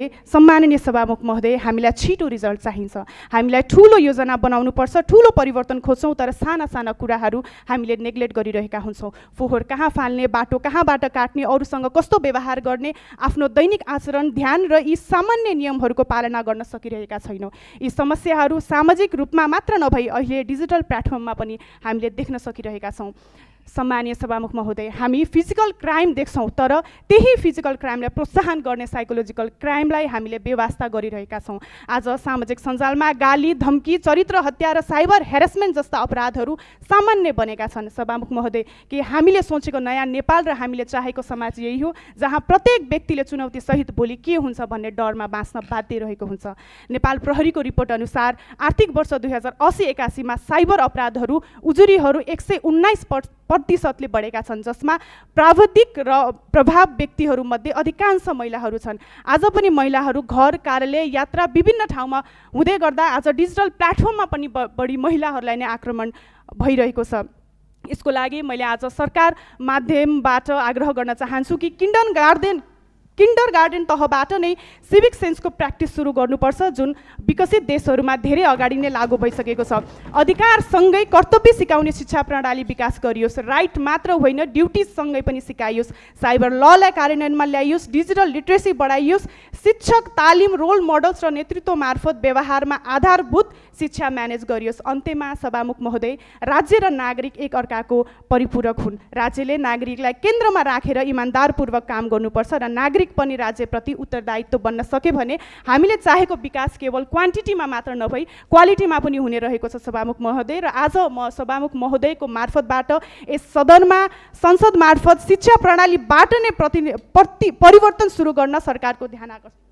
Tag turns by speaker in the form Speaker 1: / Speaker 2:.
Speaker 1: सम्माननीय सभामुख महोदय, हामीलाई छिटो रिजल्ट चाहिन्छ, हामीलाई ठुलो योजना बनाउनु पर्छ, ठुलो परिवर्तन खोज्छौँ, तर साना साना कुराहरू हामीले नेग्लेक्ट गरिरहेका हुन्छौँ। फोहोर कहाँ फाल्ने, बाटो कहाँबाट काट्ने, अरूसँग कस्तो व्यवहार गर्ने, आफ्नो दैनिक आचरण, ध्यान र यी सामान्य नियमहरूको पालना गर्न सकिरहेका छैनौँ। यी समस्याहरू सामाजिक रूपमा मात्र नभई अहिले डिजिटल प्लेटफर्ममा पनि हामीले देख्न सकिरहेका छौँ। सम्मानीय सभामुख महोदय, हामी फिजिकल क्राइम देख्छौँ, तर त्यही फिजिकल क्राइमलाई प्रोत्साहन गर्ने साइकोलोजिकल क्राइमलाई हामीले बेवास्ता गरिरहेका छौँ। आज सामाजिक सञ्जालमा गाली, धम्की, चरित्र हत्या र साइबर हेरेसमेन्ट जस्ता अपराधहरू सामान्य बनेका छन्। सभामुख महोदय, कि हामीले सोचेको नयाँ नेपाल र हामीले चाहेको समाज यही हो जहाँ प्रत्येक व्यक्तिले चुनौती सहित भोलि के हुन्छ भन्ने डरमा बाँच्न बाध्य रहेको हुन्छ। नेपाल प्रहरीको रिपोर्ट अनुसार आर्थिक वर्ष 2080-81 साइबर अपराधहरू उजुरीहरू 119% बढेका छन्, जसमा प्राविधिक र प्रभाव व्यक्तिहरूमध्ये अधिकांश महिलाहरू छन्। आज पनि महिलाहरू घर, कार्यालय, यात्रा विभिन्न ठाउँमा हुँदै गर्दा आज डिजिटल प्लेटफर्ममा पनि बढी महिलाहरूलाई नै आक्रमण भइरहेको छ। यसको लागि मैले आज सरकार माध्यमबाट आग्रह गर्न चाहन्छु कि किन्डरगार्टन तहबाट नै सिभिक सेन्सको प्र्याक्टिस सुरु गर्नुपर्छ, जुन विकसित देशहरूमा धेरै अगाडि नै लागू भइसकेको छ। अधिकारसँगै कर्तव्य सिकाउने शिक्षा प्रणाली विकास गरियोस्, राइट मात्र होइन ड्युटिजसँगै पनि सिकाइयोस्, साइबर ललाई कार्यान्वयनमा ल्याइयोस्, डिजिटल लिट्रेसी बढाइयोस्, शिक्षक तालिम, रोल मोडल्स र नेतृत्व मार्फत व्यवहारमा आधारभूत शिक्षा म्यानेज गरियोस्। अन्त्यमा सभामुख महोदय, राज्य र नागरिक एक अर्काको परिपूरक हुन्। राज्यले नागरिकलाई केन्द्रमा राखेर इमान्दारपूर्वक काम गर्नुपर्छ र नागरिक पनि राज्यप्रति उत्तरदायित्व बन्न सके भने हामीले चाहेको विकास केवल क्वान्टिटीमा मात्र नभई क्वालिटीमा पनि हुने रहेको छ। सभामुख महोदय, र आज म सभामुख महोदयको मार्फतबाट यस सदनमा संसद मार्फत शिक्षा प्रणालीबाट नै परिवर्तन सुरु गर्न सरकारको ध्यान आकर्षण